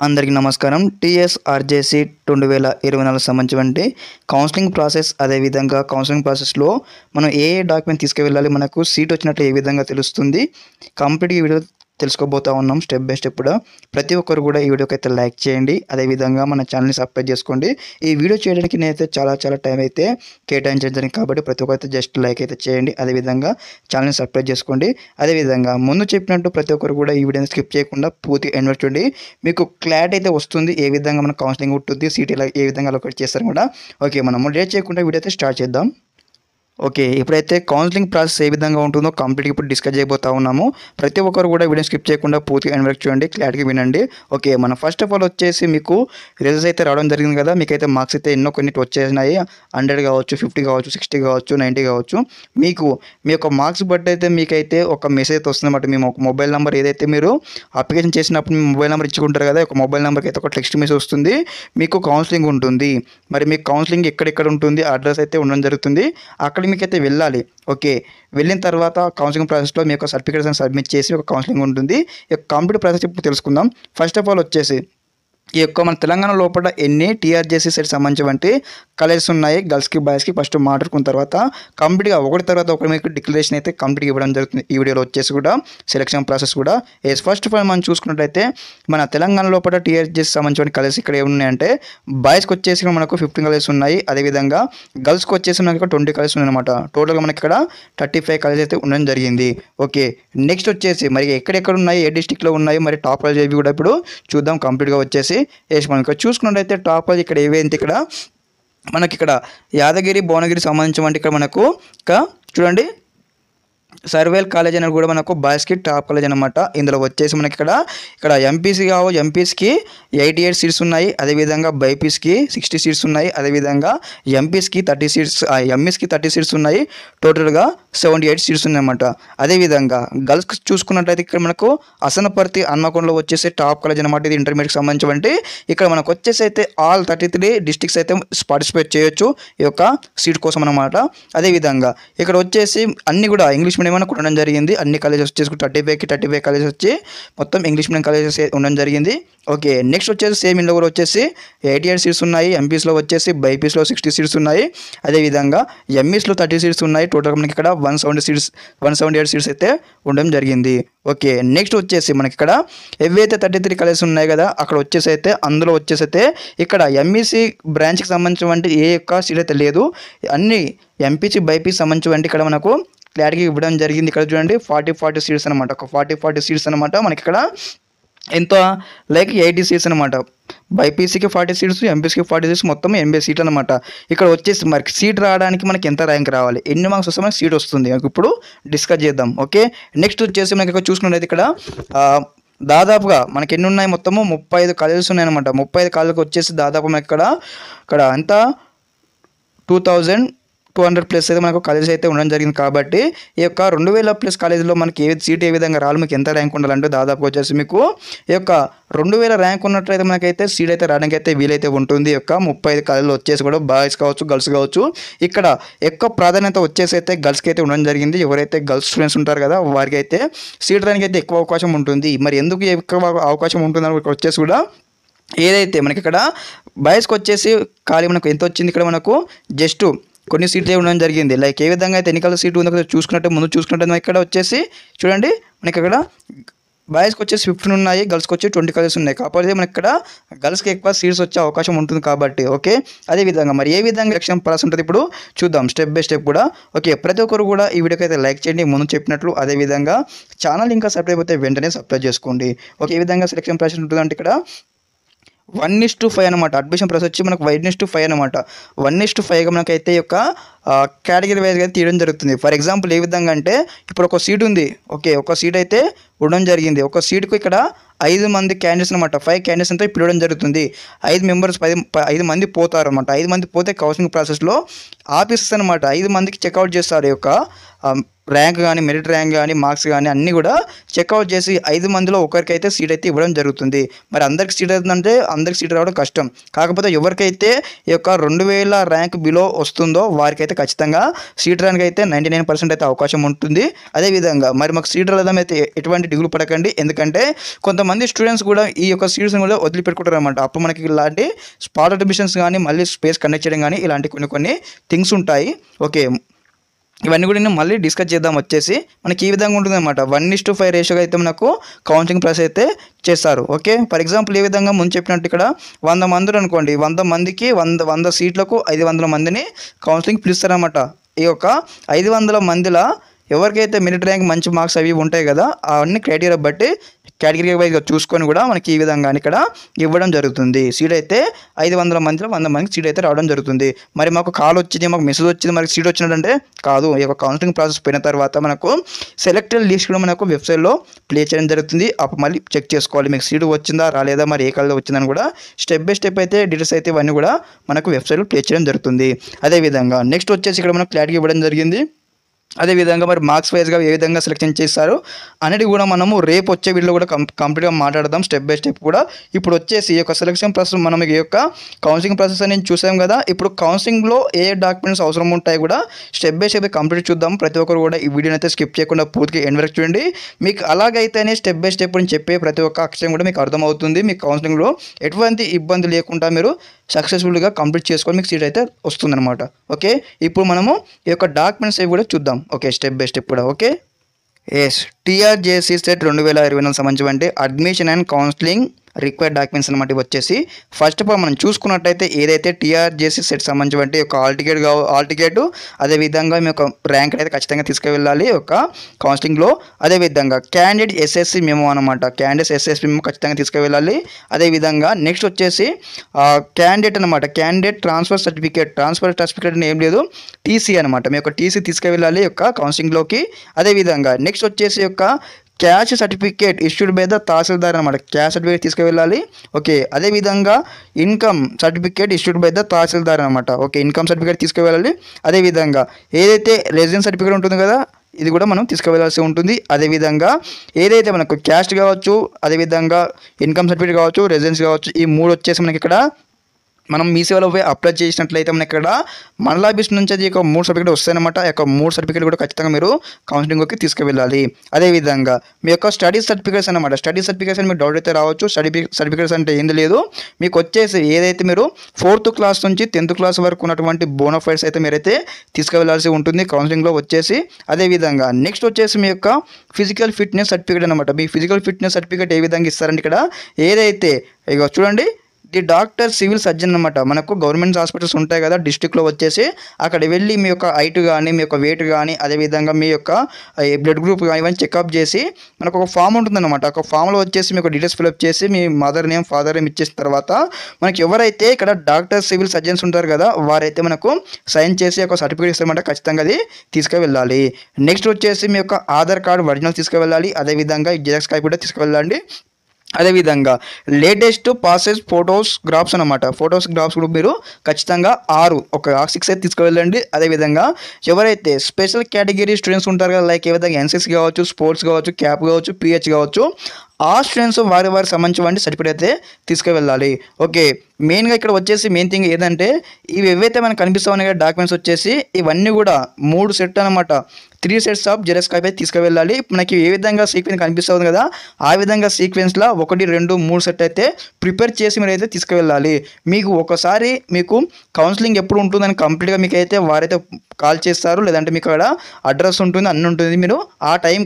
అందరికీ నమస్కారం. టీఎస్ఆర్జేసీ 2024 సంబంధించినటువంటి కౌన్సిలింగ్ ప్రాసెస్, అదేవిధంగా కౌన్సిలింగ్ ప్రాసెస్లో మనం ఏ డాక్యుమెంట్ తీసుకువెళ్ళాలి, మనకు సీట్ వచ్చినట్టు ఏ విధంగా తెలుస్తుంది, కంప్లీట్గా ఈ వీడియో తెలుసుకోబోతా ఉన్నాం స్టెప్ బై స్టెప్ కూడా. ప్రతి ఒక్కరు కూడా ఈ వీడియోకి అయితే లైక్ చేయండి, అదేవిధంగా మన ఛానల్ని సబ్స్క్రైబ్ చేసుకోండి. ఈ వీడియో చేయడానికి నేనైతే చాలా టైం అయితే కేటాయించడం జరిగింది కాబట్టి ప్రతి ఒక్కరైతే జస్ట్ లైక్ అయితే చేయండి, అదేవిధంగా ఛానల్ని సబ్స్క్రైబ్ చేసుకోండి. అదేవిధంగా ముందు చెప్పినట్టు ప్రతి ఒక్కరు కూడా ఈ వీడియోని స్కిప్ చేయకుండా పూర్తిగా ఎండ్ వరకు చూడండి. మీకు క్లారిటీ అయితే వస్తుంది, ఏ విధంగా మన కౌన్సిలింగ్ ఉంటుంది, సీట్ ఎలా ఏ విధంగా అలొకేట్ చేస్తారు కూడా. ఓకే, మనం లేట్ చేయకుండా వీడియో అయితే స్టార్ట్ చేద్దాం. ఓకే, ఇప్పుడైతే కౌన్సిలింగ్ ప్రాసెస్ ఏ విధంగా ఉంటుందో కంప్లీట్గా ఇప్పుడు డిస్కస్ చేయబోతా ఉన్నాము. ప్రతి ఒక్కరు కూడా వీడియో స్కిప్ చేయకుండా పూర్తిగా ఎండ్ వరకు చూడండి, క్లారిటీగా వినండి. ఓకే, మన ఫస్ట్ ఆఫ్ ఆల్ వచ్చేసి మీకు రిజల్ట్స్ అయితే రావడం జరిగింది కదా. మీకైతే మార్క్స్ అయితే ఎన్నో కొన్ని వచ్చేసినాయి. 100 కావచ్చు, 50 కావచ్చు, 60 కావచ్చు, 90 కావచ్చు. మీకు మీ యొక్క మార్క్స్ బట్టి అయితే మీకైతే ఒక మెసేజ్ అయితే వస్తుంది అన్నమాట. మీ మొబైల్ నెంబర్ ఏదైతే మీరు అప్లికేషన్ చేసినప్పుడు మీ మొబైల్ నెంబర్ ఇచ్చుకుంటారు కదా, ఒక మొబైల్ నెంబర్కి అయితే ఒక టెక్స్ట్ మెసేజ్ వస్తుంది, మీకు కౌన్సిలింగ్ ఉంటుంది. మరి మీకు కౌన్సిలింగ్ ఎక్కడెక్కడ ఉంటుంది, అడ్రస్ అయితే ఉండడం జరుగుతుంది. అక్కడ మీకైతే వెళ్ళాలి. ఓకే, వెళ్ళిన తర్వాత కౌన్సిలింగ్ ప్రాసెస్లో మీ యొక్క సర్టిఫికేట్స్ సబ్మిట్ చేసి ఒక కౌన్సిలింగ్ ఉంటుంది. ఈ యొక్క కంప్లీట్ ప్రాసెస్ ఇప్పుడు తెలుసుకుందాం. ఫస్ట్ ఆఫ్ ఆల్ వచ్చేసి ఈ యొక్క మన తెలంగాణ లోపల ఎన్ని టీఆర్జేసీ సైడ్ సంబంధించి కాలేజెస్ ఉన్నాయి, గర్ల్స్కి బాయ్స్కి ఫస్ట్ మాట్లాడుకున్న తర్వాత కంప్లీట్గా ఒకటి తర్వాత ఒకటి మీకు డిక్లరేషన్ అయితే కంప్లీట్గా ఇవ్వడం జరుగుతుంది. ఈ వీడియోలో వచ్చేసి కూడా సెలక్షన్ ప్రాసెస్ కూడా ఫస్ట్ ఆఫ్ ఆల్ మనం చూసుకున్నట్లయితే మన తెలంగాణ లోపల టీఆర్జేసీ సంబంధించిన కాలేజెస్ ఇక్కడ ఏమున్నాయంటే బాయ్స్కి వచ్చేసి మనకు 15 కాలేజెస్ ఉన్నాయి, అదేవిధంగా గర్ల్స్కి వచ్చేసి మనకి 20 కాలేజెస్ ఉన్నాయి అనమాట. టోటల్గా మనకి ఇక్కడ 35 కాలేజెస్ అయితే ఉండడం జరిగింది. ఓకే, నెక్స్ట్ వచ్చేసి మరి ఎక్కడెక్కడ ఉన్నాయి, ఏ డిస్టిక్లో ఉన్నాయి, మరి టాప్ కాలేజ్ ఏవి కూడా ఇప్పుడు చూద్దాం. కంప్లీట్గా వచ్చేసి మనం ఇక్కడ చూసుకున్నట్టయితే టాప్ కాలేజ్ ఇక్కడ ఏవైతే ఇక్కడ మనకి ఇక్కడ యాదగిరి, భువనగిరి సంబంధించి ఇక్కడ మనకు చూడండి సర్వేల్ కాలేజ్ అనేది కూడా మనకు బాయ్స్కి టాప్ కాలేజ్ అనమాట. ఇందులో వచ్చేసి మనకి ఇక్కడ ఎంపీసీ ఎంపీస్కి 88 సీట్స్ ఉన్నాయి, అదేవిధంగా బైపీస్కి 60 సీట్స్ ఉన్నాయి, అదేవిధంగా ఎంపీస్కి 30 సీట్స్, ఎంఈస్కి 30 సీట్స్ ఉన్నాయి. టోటల్గా 78 సీట్స్ ఉన్నాయన్నమాట. అదేవిధంగా గర్ల్స్కి చూసుకున్నట్లయితే ఇక్కడ మనకు అసనపర్తి, హన్మకొండలో వచ్చేసి టాప్ కాలేజ్ అనమాట. ఇది ఇంటర్మీడియట్కి సంబంధించి ఇక్కడ మనకు వచ్చేసి అయితే ఆల్ 33 డిస్ట్రిక్ట్స్ అయితే పార్టిసిపేట్ చేయొచ్చు ఈ యొక్క సీట్ కోసం అనమాట. అదేవిధంగా ఇక్కడ వచ్చేసి అన్ని కూడా ఇంగ్లీష్ మీడియం అని ఉండడం జరిగింది. అన్ని కాలేజెస్ వచ్చేసి 35 కాలేజెస్ వచ్చి మొత్తం ఇంగ్లీష్ మీడియం కాలేజెస్ ఉండడం జరిగింది. ఓకే, నెక్స్ట్ వచ్చేసి సేమ్ ఇందులో కూడా వచ్చేసి 88 సీట్స్ ఉన్నాయి, ఎంపీస్లో వచ్చేసి బైపీస్లో 60 సీట్స్ ఉన్నాయి, అదేవిధంగా ఎంఈస్లో 30 సీట్స్ ఉన్నాయి. టోటల్గా మనకి ఇక్కడ 178 సీట్స్ అయితే ఉండడం జరిగింది. ఓకే, నెక్స్ట్ వచ్చేసి మనకి ఇక్కడ ఏవైతే 33 కాలేజెస్ ఉన్నాయి కదా, అక్కడ వచ్చేసి అయితే అందులో వచ్చేసి అయితే ఇక్కడ ఎంఈసీ బ్రాంచ్కి సంబంధించిన ఏ యొక్క సీట్ అయితే లేదు. అన్ని ఎంపీసీ బైపీసీ సంబంధించి ఇక్కడ మనకు క్లారిటీ ఇవ్వడం జరిగింది. ఇక్కడ చూడండి 40 సీట్స్ అనమాట. ఒక 40 సీట్స్ అనమాట. మనకి ఇక్కడ ఎంత లైక్ 80 సీట్స్ అనమాట. బైపీసీకి 40 సీట్స్, ఎంపీసీకి 40 సీట్స్, మొత్తం 80 సీట్లు అనమాట. ఇక్కడ వచ్చేసి మరి సీట్ రావడానికి మనకి ఎంత ర్యాంక్ రావాలి, ఎన్ని మార్క్స్ వస్తే మనకి సీట్ వస్తుంది, ఇప్పుడు డిస్కస్ చేద్దాం. ఓకే, నెక్స్ట్ వచ్చేసి మనకి ఇక్కడ చూసుకున్నట్లయితే ఇక్కడ దాదాపుగా మనకి ఎన్ని ఉన్నాయి, మొత్తము 35 కాలేజెస్ ఉన్నాయన్నమాట. 35 కాలేజీకి వచ్చేసి దాదాపు మనకి ఇక్కడ అంతా 2200 ప్లస్ అయితే మనకు కాలేజెస్ అయితే ఉండడం జరిగింది. కాబట్టి ఈ యొక్క 2000 ప్లస్ కాలేజీలో మనకి సీట్ ఏ విధంగా రావాలి, మీకు ఎంత ర్యాంక్ ఉండాలంటే దాదాపు వచ్చేసి మీకు ఈ యొక్క 2000 ర్యాంక్ ఉన్నట్లయితే మనకైతే సీట్ అయితే రావడానికి అయితే వీలైతే ఉంటుంది. ఈ యొక్క 35 కాలేజీలో వచ్చేసి కూడా బాయ్స్ కావచ్చు, గర్ల్స్ కావచ్చు. ఇక్కడ ఎక్కువ ప్రాధాన్యత వచ్చేసి అయితే గర్ల్స్కి అయితే ఉండడం జరిగింది. ఎవరైతే గర్ల్స్ స్టూడెంట్స్ ఉంటారు కదా, వారికి అయితే సీట్ రావడానికి అయితే ఎక్కువ అవకాశం ఉంటుంది. మరి ఎందుకు ఎక్కువ అవకాశం ఉంటుందని ఇక్కడ వచ్చేసి కూడా ఏదైతే మనకి ఇక్కడ బాయ్స్కి వచ్చేసి ఖాళీ మనకు ఎంత వచ్చింది, ఇక్కడ మనకు జస్ట్ కొన్ని సీట్లు ఉండడం జరిగింది. లైక్ ఏ విధంగా అయితే ఎన్నికల సీటు ఉందో ముందు చూసుకున్నట్టు ఇక్కడ వచ్చేసి చూడండి మనకి ఇక్కడ బాయ్స్కి వచ్చేసి 15 ఉన్నాయి, గర్ల్స్కి వచ్చి 20 కాలేజెస్ ఉన్నాయి. కాకపోతే మనకి ఇక్కడ గర్ల్స్కి ఎక్కువ సీట్స్ వచ్చే అవకాశం ఉంటుంది కాబట్టి. ఓకే, అదేవిధంగా మరి ఏ విధంగా ఎలక్షన్ ప్రాసెస్ ఉంటుంది ఇప్పుడు చూద్దాం స్టెప్ బై స్టెప్ కూడా. ఓకే, ప్రతి ఒక్కరు కూడా ఈ వీడియోకి అయితే లైక్ చేయండి ముందు చెప్పినట్లు. అదేవిధంగా ఛానల్ ఇంకా సబ్స్క్రైబ్ అయితే వెంటనే సబ్స్క్రైబ్ చేసుకోండి. ఓకే, ఈ విధంగా సెలక్షన్ ప్రాసెస్ ఉంటుందంటే ఇక్కడ 1:5 అనమాట. అడ్మిషన్ ప్రాసెస్ వచ్చి మనకు 1:5 అనమాట. 1:5గా మనకైతే ఈ యొక్క కేటగిరీ వైజ్గా అయితే తీయడం జరుగుతుంది. ఫర్ ఎగ్జాంపుల్ ఏ విధంగా అంటే ఇప్పుడు ఒక సీట్ ఉంది. ఓకే, ఒక సీట్ అయితే ఉండడం జరిగింది. ఒక సీట్కు ఇక్కడ 5 మంది క్యాండిడేట్స్ అనమాట. 5 క్యాండిడేట్స్ అంతా ఇప్పుడు ఇవ్వడం జరుగుతుంది. 5 మెంబర్స్ 5 మంది పోతారు అనమాట. 5 మంది పోతే కౌన్సిలింగ్ ప్రాసెస్లో ఆఫీసర్స్ అనమాట 5 మందికి చెక్అవుట్ చేస్తారు. ఈ యొక్క ర్యాంక్ కానీ, మెరిట్ ర్యాంక్ కానీ, మార్క్స్ కానీ అన్నీ కూడా చెక్అవుట్ చేసి 5 మందిలో ఒకరికైతే సీట్ అయితే ఇవ్వడం జరుగుతుంది. మరి అందరికి సీట్ అవుతుందంటే అందరికి సీట్ రావడం కష్టం. కాకపోతే ఎవరికైతే ఈ యొక్క 2000 ర్యాంక్ బిలో వస్తుందో వారికైతే ఖచ్చితంగా సీట్ రానికి అయితే 99% అయితే అవకాశం ఉంటుంది. అదేవిధంగా మరి మాకు సీట్ రాలేదైతే ఎటువంటి దిగులు పడకండి. ఎందుకంటే కొంతమంది స్టూడెంట్స్ కూడా ఈ యొక్క సీట్స్ని కూడా వదిలిపెట్టుకుంటారు అనమాట. అప్పుడు మనకి ఇలాంటి స్పాట్ అడ్మిషన్స్ కానీ, మళ్ళీ స్పేస్ కండక్ట్ చేయడం కానీ ఇలాంటి కొన్ని థింగ్స్ ఉంటాయి. ఓకే, ఇవన్నీ కూడా నేను మళ్ళీ డిస్కస్ చేద్దాం. వచ్చేసి మనకి ఈ విధంగా ఉంటుంది అనమాట. 1:5 రేషియోగా అయితే మనకు కౌన్సిలింగ్ ప్రాసెస్ అయితే చేస్తారు. ఓకే, ఫర్ ఎగ్జాంపుల్ ఏ విధంగా ముందు చెప్పినట్టు ఇక్కడ 100 మంది అనుకోండి, 100 మందికి 100 సీట్లకు 500 మందిని కౌన్సిలింగ్ పిలుస్తారనమాట. ఈ యొక్క 500 మందిలో ఎవరికైతే మెరిట్ ర్యాంక్ మంచి మార్క్స్ అవి ఉంటాయి కదా, అవన్నీ క్రైటీరియా బట్టి కేటగిరీ వైజ్గా చూసుకొని కూడా మనకి ఈ విధంగా ఇక్కడ ఇవ్వడం జరుగుతుంది. సీట్ అయితే 500 మందిలో 100 మందికి సీట్ అయితే రావడం జరుగుతుంది. మరి మాకు కాల్ వచ్చింది, మాకు మెసేజ్ వచ్చింది, మనకి సీట్ వచ్చినట్టే కాదు. ఈ యొక్క కౌన్సిలింగ్ ప్రాసెస్ పోయిన తర్వాత మనకు సెలెక్టెడ్ లిస్ట్ కూడా మనకు వెబ్సైట్లో ప్లే చేయడం జరుగుతుంది. అప్పుడు మళ్ళీ చెక్ చేసుకోవాలి మీకు సీటు వచ్చిందా రాలేదా, మరి ఏ కాలేజీలో వచ్చిందని కూడా స్టెప్ బై స్టెప్ అయితే డీటెయిల్స్ అయితే ఇవన్నీ కూడా మనకు వెబ్సైట్లో ప్లే చేయడం జరుగుతుంది. అదేవిధంగా నెక్స్ట్ వచ్చేసి ఇక్కడ మనకు క్లారిటీ ఇవ్వడం జరిగింది. అదేవిధంగా మరి మార్క్స్ వైజ్గా ఏ విధంగా సెలెక్షన్ చేస్తారు అనేది కూడా మనము రేపు వచ్చే వీడియోలో కూడా కంప్లీట్గా మాట్లాడదాం స్టెప్ బై స్టెప్ కూడా. ఇప్పుడు వచ్చేసి ఈ యొక్క సెలెక్షన్ ప్రాసెస్ మనం ఈ యొక్క కౌన్సిలింగ్ ప్రాసెస్ అనేది చూసాం కదా. ఇప్పుడు కౌన్సిలింగ్లో ఏ డాక్యుమెంట్స్ అవసరం ఉంటాయి కూడా స్టెప్ బై స్టెప్ కంప్లీట్ చూద్దాం. ప్రతి ఒక్కరు కూడా ఈ వీడియోని అయితే స్కిప్ చేయకుండా పూర్తిగా ఎండ్ వరకు చూడండి. మీకు అలాగైతేనే స్టెప్ బై స్టెప్ అని చెప్పే ప్రతి ఒక్క అక్షరం కూడా మీకు అర్థమవుతుంది. మీకు కౌన్సిలింగ్లో ఎటువంటి ఇబ్బంది లేకుండా మీరు సక్సెస్ఫుల్గా కంప్లీట్ చేసుకొని మీకు సీట్ అయితే వస్తుందన్నమాట. ఓకే, ఇప్పుడు మనము ఈ యొక్క డాక్యుమెంట్స్ అవి కూడా చూద్దాం. ఓకే, స్టెప్ బై స్టెప్ కూడా. ఓకే, ఎస్ టీఆర్జేసీ సెట్ 2024 సంబంధించి admission and counselling required documents అనమాట. ఇవి వచ్చేసి ఫస్ట్ ఆఫ్ ఆల్ మనం చూసుకున్నట్టయితే ఏదైతే టీఆర్జేసీ సెట్ సంబంధించి యొక్క హాల్ టికెట్ అదేవిధంగా మీ యొక్క ర్యాంక్ అయితే ఖచ్చితంగా తీసుకువెళ్ళాలి ఒక కౌన్సిలింగ్లో. అదేవిధంగా క్యాండిడేట్ ఎస్ఎస్సి మెమో అనమాట, క్యాండిడేట్ ఎస్ఎస్సి మెమో ఖచ్చితంగా తీసుకువెళ్ళాలి. అదేవిధంగా నెక్స్ట్ వచ్చేసి క్యాండిడేట్ అనమాట, క్యాండిడేట్ ట్రాన్స్ఫర్ సర్టిఫికేట్ అని ఏం లేదు, టీసీ అనమాట. మీ యొక్క టీసీ తీసుకువెళ్ళాలి యొక్క కౌన్సిలింగ్లోకి. అదేవిధంగా నెక్స్ట్ వచ్చేసి యొక్క caste certificate issued by the tahsildar అనమాట, క్యాష్ సర్టిఫికేట్ తీసుకువెళ్ళాలి. ఓకే, అదేవిధంగా income certificate issued by the tahsildar అనమాట. ఓకే, ఇన్కమ్ సర్టిఫికేట్ తీసుకువెళ్ళాలి. అదేవిధంగా ఏదైతే రెసిడెన్స్ సర్టిఫికేట్ ఉంటుంది కదా, ఇది కూడా మనం తీసుకువెళ్ళాల్సి ఉంటుంది. అదేవిధంగా ఏదైతే మనకు క్యాస్ట్ కావచ్చు, అదేవిధంగా ఇన్కమ్ సర్టిఫికేట్ కావచ్చు, రెసిడెన్స్ కావచ్చు, ఈ 3 వచ్చేసి మనకి ఇక్కడ మనం మీ సేవలో పోయి అప్లై చేసినట్లయితే మనకి ఇక్కడ మండల ఆఫీస్ నుంచి అది 3 సర్టిఫికేట్ వస్తాయన్నమాట. ఆ యొక్క 3 సర్టిఫికేట్ కూడా ఖచ్చితంగా మీరు కౌన్సిలింగ్కి తీసుకువెళ్ళాలి. అదేవిధంగా మీ యొక్క స్టడీ సర్టిఫికేట్స్ అనమాట, స్టడీ సర్టిఫికేట్స్ అని మీకు డౌట్ అయితే రావచ్చు. స్టడీ సర్టిఫికేట్స్ అంటే ఏంది లేదు, మీకు వచ్చేసి ఏదైతే మీరు 4th క్లాస్ నుంచి 10th క్లాస్ వరకు ఉన్నటువంటి బోనఫైడ్స్ అయితే మీరైతే తీసుకువెళ్ళాల్సి ఉంటుంది కౌన్సిలింగ్లో వచ్చేసి. అదేవిధంగా నెక్స్ట్ వచ్చేసి మీ యొక్క ఫిజికల్ ఫిట్నెస్ సర్టిఫికేట్ అనమాట. మీ ఫిజికల్ ఫిట్నెస్ సర్టిఫికేట్ ఏ విధంగా ఇస్తారంటే ఇక్కడ ఏదైతే ఇక చూడండి, ది డాక్టర్ సివిల్ సర్జన్ అనమాట. మనకు గవర్నమెంట్ హాస్పిటల్స్ ఉంటాయి కదా డిస్ట్రిక్ట్లో వచ్చేసి, అక్కడ వెళ్ళి మీ యొక్క హైట్ కానీ, మీ యొక్క వెయిట్ కానీ, అదేవిధంగా మీ యొక్క బ్లడ్ గ్రూప్ కానీ ఇవన్నీ చెకప్ చేసి మనకు ఒక ఫామ్ ఉంటుందన్నమాట. ఒక ఫామ్లో వచ్చేసి మీకు డీటెయిల్స్ ఫిల్అప్ చేసి మీ మదర్ నేమ్, ఫాదర్ నేమ్ ఇచ్చేసిన తర్వాత మనకి ఎవరైతే ఇక్కడ డాక్టర్ సివిల్ సర్జన్స్ ఉంటారు కదా, వారైతే మనకు సైన్ చేసి ఒక సర్టిఫికేట్ ఇస్తారన్నమాట. ఖచ్చితంగా అది తీసుకువెళ్ళాలి. నెక్స్ట్ వచ్చేసి మీ యొక్క ఆధార్ కార్డు ఒరిజినల్ తీసుకువెళ్ళాలి. అదేవిధంగా జిరాక్స్ కాపీ కూడా తీసుకువెళ్ళండి. అదేవిధంగా లేటెస్ట్ పాసెస్ ఫోటోగ్రాఫ్స్ అనమాట, ఫోటోగ్రాఫ్స్ కూడా మీరు ఖచ్చితంగా 6 అయితే తీసుకువెళ్ళండి. అదేవిధంగా ఎవరైతే స్పెషల్ కేటగిరీ స్టూడెంట్స్ ఉంటారు కదా, లైక్ ఏ విధంగా ఎన్సీసీ కావచ్చు, స్పోర్ట్స్ కావచ్చు, క్యాప్ కావచ్చు, పిహెచ్ కావచ్చు, ఆ స్టూడెంట్స్ వారి సంబంధించిన సర్టిఫికేట్ అయితే తీసుకువెళ్ళాలి. ఓకే, మెయిన్గా ఇక్కడ వచ్చేసి మెయిన్ థింగ్ ఏంటంటే ఇవి ఏవైతే మనకు కనిపిస్తూ ఉన్నాయి డాక్యుమెంట్స్ వచ్చేసి ఇవన్నీ కూడా 3 సెట్ అనమాట, 3 సెట్స్ ఆఫ్ జిరాక్స్ కాపీ తీసుకువెళ్ళాలి. మనకి ఏ విధంగా సీక్వెన్స్ కనిపిస్తుంది కదా, ఆ విధంగా సీక్వెన్స్లో 1, 2, 3 సెట్ అయితే ప్రిపేర్ చేసి మీరు అయితే తీసుకువెళ్ళాలి. మీకు ఒకసారి మీకు కౌన్సిలింగ్ ఎప్పుడు ఉంటుందని కంప్లీట్గా మీకు అయితే వారైతే కాల్ చేస్తారు, లేదంటే మీకు అక్కడ అడ్రస్ ఉంటుంది, అన్నీ ఉంటుంది. మీరు ఆ టైం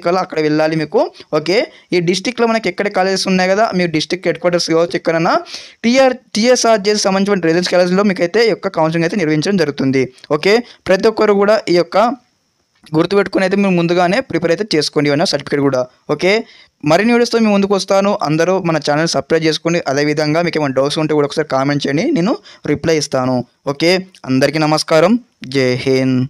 కల్లా అక్కడ వెళ్ళాలి మీకు. ఓకే, ఈ డిస్టిక్లో మనకి ఎక్కడ కాలేజెస్ ఉన్నాయి కదా, మీ డిస్టిక్ హెడ్ క్వార్టర్స్ కావచ్చు, ఎక్కడన్నా టీఎస్ఆర్జేకి సంబంధించిన రెసిడెన్స్ కాలేజ్లో మీకు అయితే ఈ యొక్క కౌన్సిలింగ్ అయితే నిర్వహించడం జరుగుతుంది. ఓకే, ప్రతి ఒక్కరు కూడా ఈ యొక్క గుర్తుపెట్టుకుని అయితే మీరు ముందుగానే ప్రిపేర్ అయితే చేసుకోండి ఇవన్నీ సర్టిఫికేట్ కూడా. ఓకే, మరిన్ని వీడియోస్తో మీ ముందుకు వస్తాను. అందరూ మన ఛానల్ సబ్స్క్రైబ్ చేసుకోండి. అదేవిధంగా మీకు ఏమైనా డౌట్స్ ఉంటే కూడా ఒకసారి కామెంట్ చేయండి, నేను రిప్లై ఇస్తాను. ఓకే, అందరికీ నమస్కారం. జై హింద్.